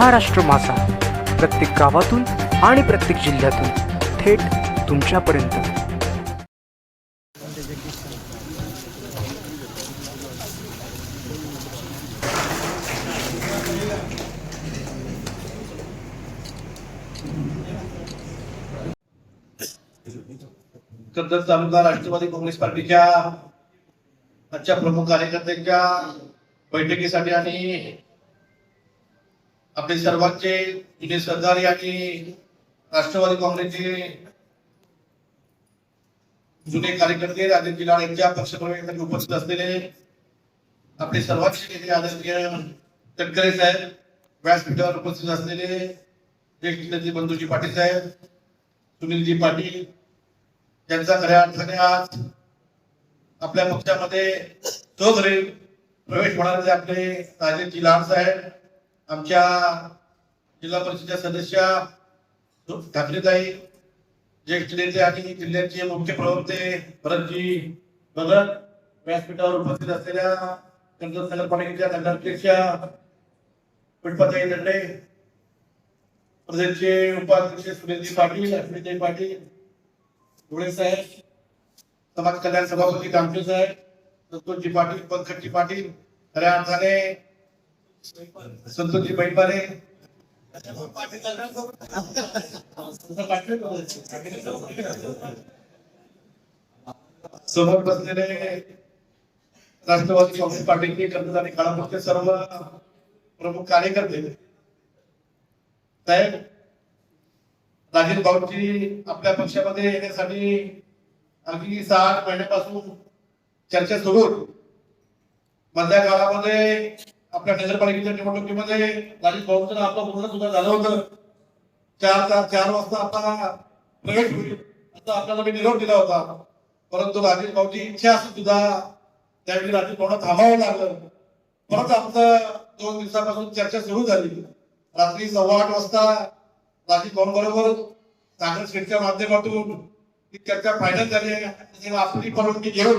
महाराष्ट्र माझा, प्रत्येक गावातून आणि प्रत्येक जिल्ह्यातून थेट तुमच्यापर्यंत। कर्जत तालुका राष्ट्रवादी काँग्रेस पार्टीच्या आजच्या प्रमुख कार्यकर्त्यांच्या बैठकीसाठी आणि आपले सर्वांचे जुने सहकारी आणि राष्ट्रवादी काँग्रेसचे जुने कार्यकर्ते राजेंद्र लाड यांच्या पक्षप्रवेशासाठी उपस्थित असलेले आपले सर्वांचे नेते आदरणीय तटकरे साहेब, व्यासपीठावर उपस्थित असलेले ज्येष्ठ नेते बंधूजी पाटील साहेब, सुनीलजी पाटील, त्यांचा खऱ्या अर्थाने आज आपल्या पक्षामध्ये सहकारी प्रवेश होणारे आपले राजेंद्र लाड साहेब, आमच्या जिल्हा परिषदेच्या सदस्य ठाकरेताई, ज्येष्ठ नेते आणि जिल्ह्याचे मुख्य प्रवक्ते भरतजी भगत, व्यासपीठावर उपस्थित असलेल्या कर्जत नगरपालिकेच्या नगराध्यक्षा पुष्पाताई दंडे, प्रदेशचे उपाध्यक्ष सुनीलजी पाटील, अश्विनीताई पाटील, धुळे साहेब, समाज कल्याण सभापती कामटे साहेब, संतोषजी पाटील, पंकजजी पाटील, खऱ्या अर्थाने संतोषजी बैपारे, समोर बसलेले राष्ट्रवादी काँग्रेस पार्टीचे कर्जत आणि काळापूरचे सर्व प्रमुख कार्यकर्ते साहेब, राजेश भाऊंची आपल्या पक्षामध्ये येण्यासाठी अगदी 6-8 महिन्यापासून चर्चा सुरू होती। मधल्या काळामध्ये आपल्या नगरपालिकेच्या निवडणुकीमध्ये राजेश भाऊंचं आपलं बोलणं सुद्धा झालं होतं। 4 वाजता आपला प्रवेश होईल असा आपल्याला मी निरोप दिला होता, परंतु राजेश भाऊची इच्छा असून सुद्धा त्यावेळी राजेश भाऊंना थांबावं लागलं। परत आपलं 2 दिवसापासून चर्चा सुरू झाली। रात्री 8:15 वाजता राजेश भाऊंबरोबर सागर शेठच्या माध्यमातून ही चर्चा फायनल झाली। आपली परवानगी घेऊन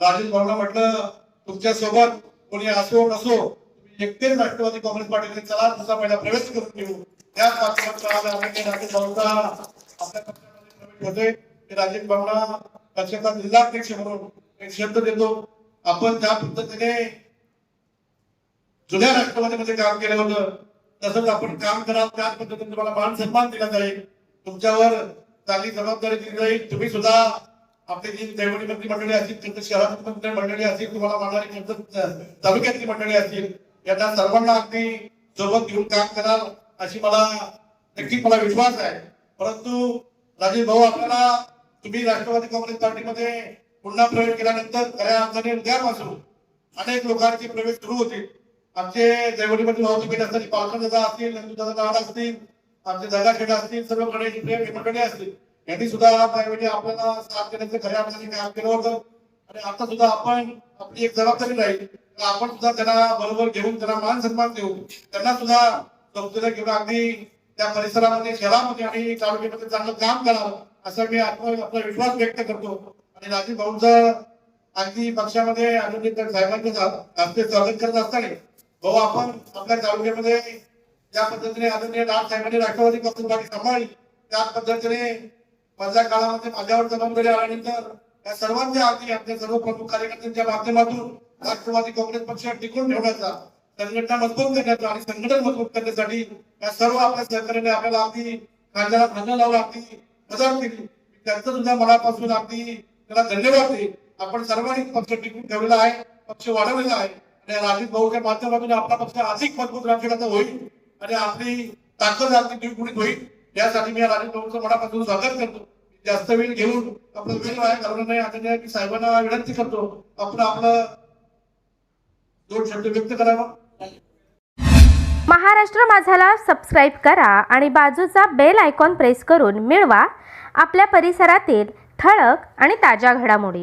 राजेश भाऊंना म्हटलं, तुमच्या सोबत कोणी असो नसो, तुम्ही एकटेच राष्ट्रवादी काँग्रेस पार्टीने चला, तुमचा पहिला प्रवेश करून घेऊ। त्याच माध्यमातून राजेश भाऊंना आपल्या पक्षामध्ये प्रवेश होतोय। राजेश भाऊंना पक्षाचा जिल्हाध्यक्ष म्हणून एक शब्द देतो, आपण ज्या पद्धतीने जुन्या राष्ट्रवादीमध्ये काम केलं होतं तसंच आपण काम कराल, त्याच पद्धतीने तुम्हाला मान सन्मान दिला जाईल, तुमच्यावर चांगली जबाबदारी दिली जाईल। तुम्ही सुद्धा आपली जी दैवडी मंत्री मंडळी असतील, तुमच्या शहरातील मंत्री मंडळी असतील, तुम्हाला मानणारी तालुक्यातली मंडळी असतील, यांना सर्वांना अगदी सोबत घेऊन काम कराल अशी मला नक्कीच विश्वास आहे। परंतु राजेश भाऊ, आपल्याला तुम्ही राष्ट्रवादी काँग्रेस पार्टीमध्ये पुन्हा प्रवेश केल्यानंतर खऱ्या अर्थाने उद्यापासून अनेक लोकांचे प्रवेश सुरू होतील। आमचे दैवडी मंत्री भाऊ तुम्ही असतील, पालकर दादा असतील, नंदू दादा लाड असतील, आमचे दादा खेड असतील, सर्व मंडळी असतील, यांनी सुद्धा त्यावेळी आपल्याला साथ देण्याचं खऱ्या अर्थाने काम केलं होतं। आणि आता सुद्धा आपण आपली एक जबाबदारी राहील, आपण सुद्धा त्यांना बरोबर घेऊन त्यांना मान सन्मान देऊ, त्यांना सुद्धा संस्थेला घेऊन अगदी त्या परिसरामध्ये, शहरामध्ये आणि तालुक्यामध्ये चांगलं काम करावं असा मी आपला विश्वास व्यक्त करतो। आणि राजेश भाऊंचं अगदी पक्षामध्ये आनंदीत साहेबांचं हस्ते स्वागत करत असताना भाऊ, आपण आपल्या तालुक्यामध्ये ज्या पद्धतीने आदरणीय लाड साहेबांनी राष्ट्रवादी काँग्रेस पार्टी सांभाळली, त्या पद्धतीने मधल्या काळामध्ये माझ्यावर जबाबदारी आल्यानंतर या सर्वांच्या अगदी आपल्या सर्व प्रमुख कार्यकर्त्यांच्या माध्यमातून राष्ट्रवादी काँग्रेस पक्ष टिकून ठेवण्याचा, संघटना मजबूत करण्याचा आणि संघटन मजबूत करण्यासाठी या सर्व आपल्या सहकार्याने आपल्याला अगदी खांद्याला खांदा लावून अगदी मदत केली। त्यांचं सुद्धा मनापासून अगदी त्याला धन्यवाद देईल। आपण सर्वांनी पक्ष टिकून ठेवलेला आहे, पक्ष वाढवलेला आहे आणि राजेश भाऊच्या माध्यमातून आपला पक्ष अधिक मजबूत राखण्याचा होईल आणि आपली ताकद अगदी द्विगुणित होईल। यासाठी मी राजेश भाऊचं मनापासून स्वागत करतो। जास्त वेळ घेऊन आपला वेळ वाया घालवणार नाही, आता मी साहेबांना विनंती करतो, आपण आपलं 2 शब्द व्यक्त करावा। महाराष्ट्र माझाला सबस्क्राईब करा आणि बाजूचा बेल आयकॉन प्रेस करून मिळवा आपल्या परिसरातील ठळक आणि ताज्या घडामोडी।